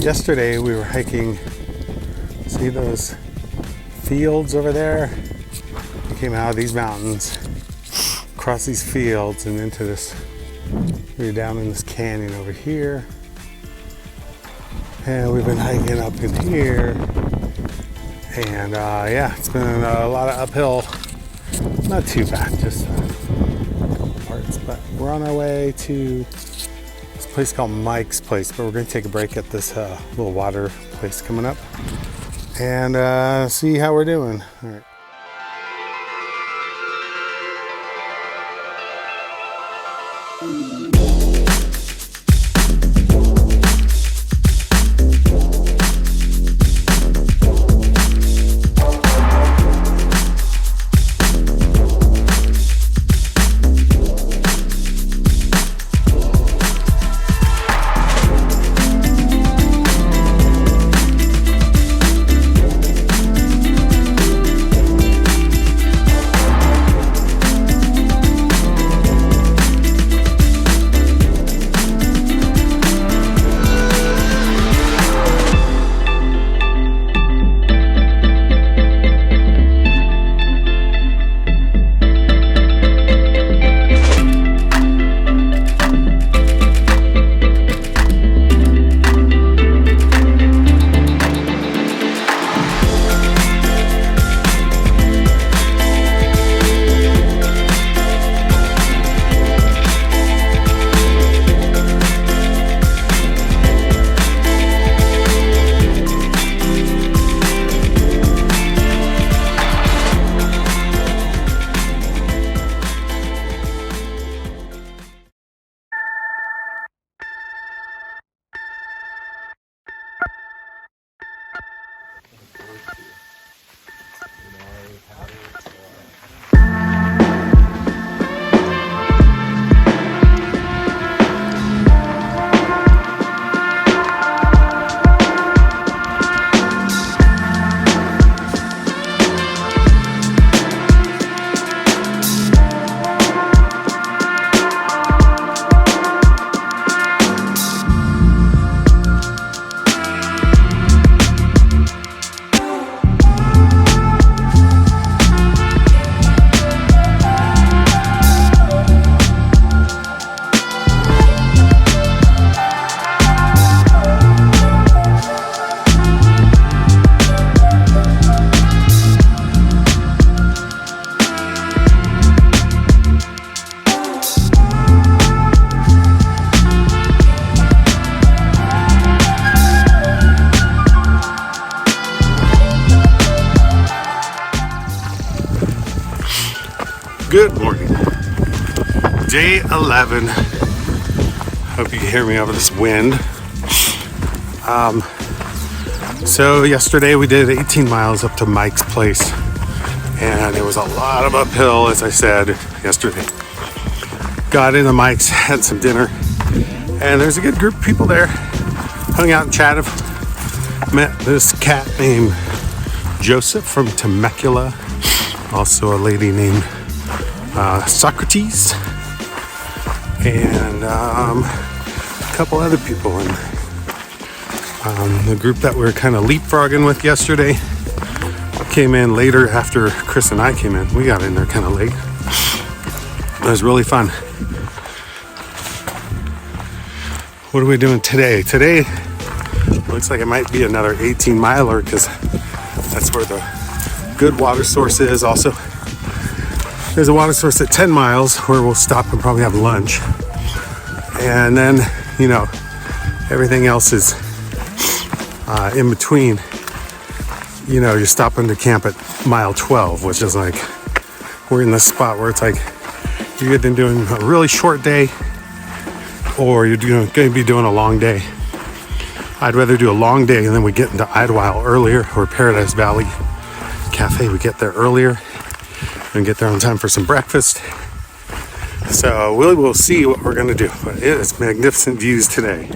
yesterday we were hiking. See those fields over there? We came out of these mountains, across these fields, and into this. We were down in this canyon over here, and we've been hiking up in here. And yeah, it's been a lot of uphill. Not too bad, just parts. But we're on our way to this place called Mike's Place. But we're going to take a break at this little water place coming up and see how we're doing. All right. Good morning. Day 11. Hope you can hear me over this wind. So yesterday we did 18 miles up to Mike's Place, and it was a lot of uphill, as I said yesterday. Got into Mike's, had some dinner, and there's a good group of people there. Hung out and chatted. Met this cat named Joseph from Temecula. Also a lady named Socrates, and a couple other people in the group that we were kind of leapfrogging with yesterday. Came in later after Chris and I came in. We got in there kind of late. It was really fun. What are we doing today? Today looks like it might be another 18 miler because that's where the good water source is. Also, there's a water source at 10 miles where we'll stop and probably have lunch. And then, you know, everything else is in between. You know, you're stopping to camp at mile 12, which is like, we're in this spot where it's like, you're either doing a really short day or you're going to be doing a long day. I'd rather do a long day and then we get into Idlewild earlier, or Paradise Valley Cafe. We get there earlier and get there on time for some breakfast. So we'll see what we're gonna do, but it is magnificent views today.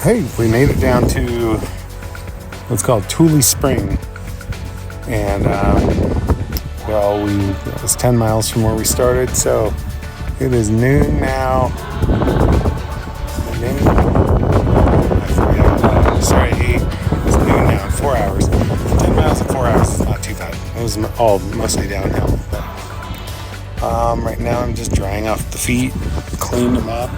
Hey, we made it down to what's called Mule Spring. And, it was 10 miles from where we started, so it is noon now. Sorry, 8. It's noon now in 4 hours. 10 miles in 4 hours is not too bad. It was all mostly downhill. But, right now I'm just drying off the feet, clean them up.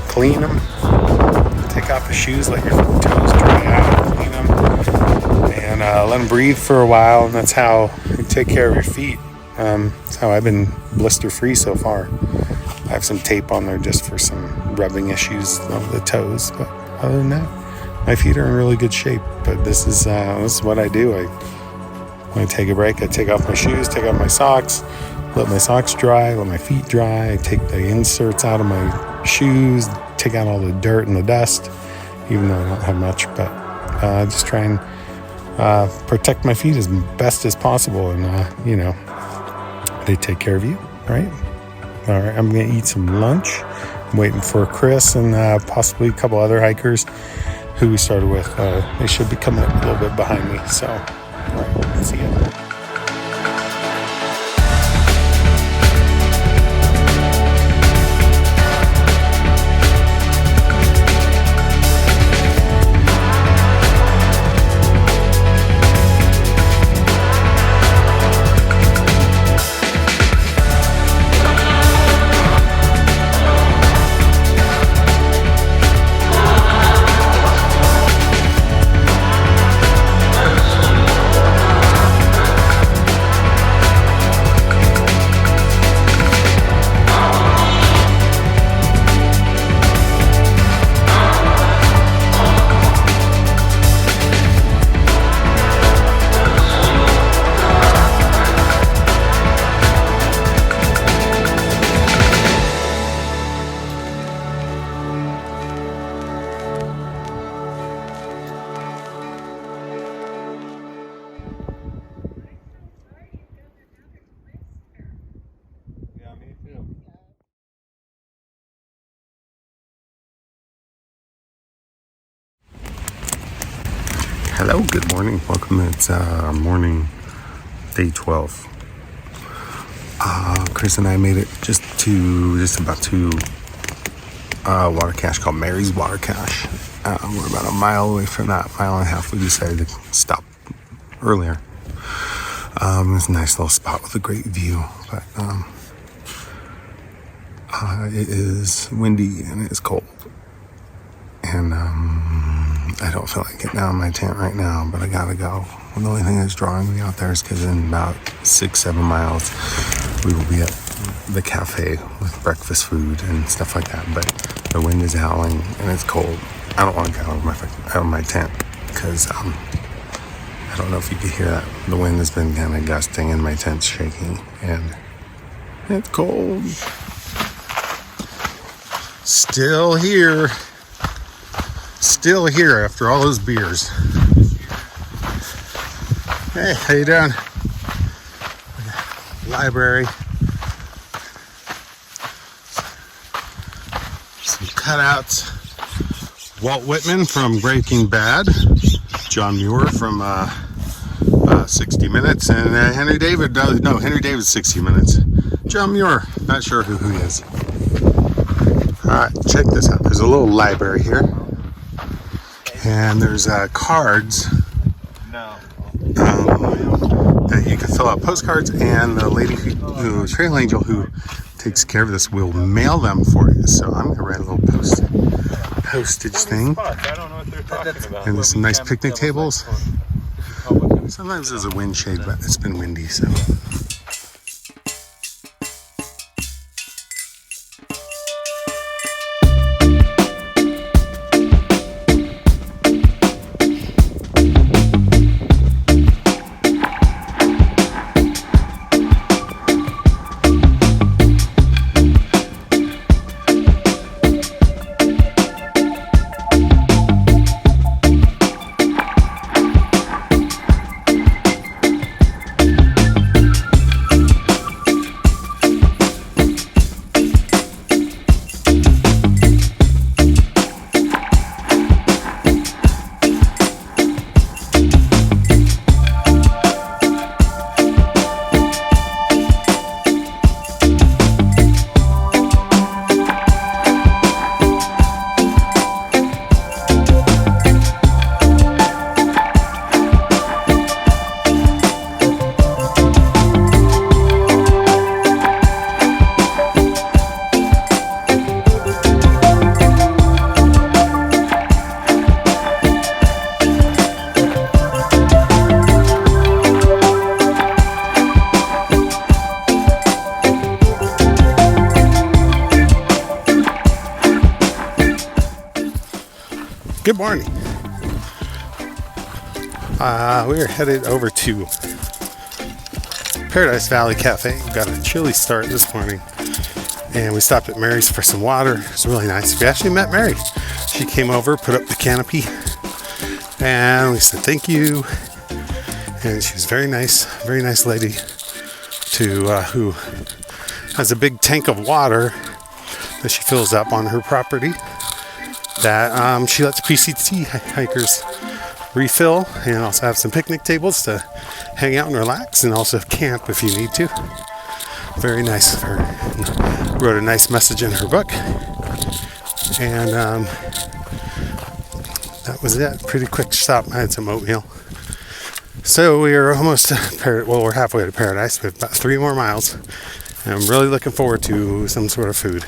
Clean them. Take off the shoes, let your toes dry out, clean them, and let them breathe for a while. And that's how you take care of your feet. That's how I've been blister free so far. I have some tape on there just for some rubbing issues of the toes, but other than that, my feet are in really good shape. But this is what I do. When I take a break, I take off my shoes, take off my socks, let my socks dry, let my feet dry. I take the inserts out of my shoes, take out all the dirt and the dust, even though I don't have much, but just try and protect my feet as best as possible, and they take care of you, right? All right, I'm gonna eat some lunch. I'm waiting for Chris and possibly a couple other hikers who we started with. They should be coming up a little bit behind me, so all right, let's see you. Hello, good morning. Welcome. It's morning, day 12. Chris and I made it just about to water cache called Mary's Water Cache. We're about a mile away from that, mile and a half. We decided to stop earlier. It's a nice little spot with a great view, but it is windy and it's cold. And I don't feel like getting out of my tent right now, but I gotta go. And the only thing that's drawing me out there is because in about 6-7 miles, we will be at the cafe with breakfast food and stuff like that. But the wind is howling and it's cold. I don't want to get out of my tent because I don't know if you can hear that. The wind has been kind of gusting and my tent's shaking and it's cold. Still here after all those beers. Hey, how you doing? Library. Some cutouts. Walt Whitman from Breaking Bad. John Muir from 60 Minutes. And Henry David's 60 Minutes. John Muir, not sure who he is. Alright, check this out. There's a little library here. And there's cards that you can fill out postcards, and the lady who Trail Angel who takes care of this will mail them for you. So I'm gonna write a little postage thing. And there's some nice picnic tables. Sometimes there's a wind shade, but it's been windy, so. Good morning. We are headed over to Paradise Valley Cafe. We got a chilly start this morning. And we stopped at Mary's for some water. It was really nice. We actually met Mary. She came over, put up the canopy, and we said thank you. And she was very nice lady who has a big tank of water that she fills up on her property that she lets PCT hikers refill, and also have some picnic tables to hang out and relax, and also camp if you need to. Very nice of her. Wrote a nice message in her book, and that was it. Pretty quick stop. I had some oatmeal. So we are almost we're halfway to Paradise. We have about 3 more miles, and I'm really looking forward to some sort of food.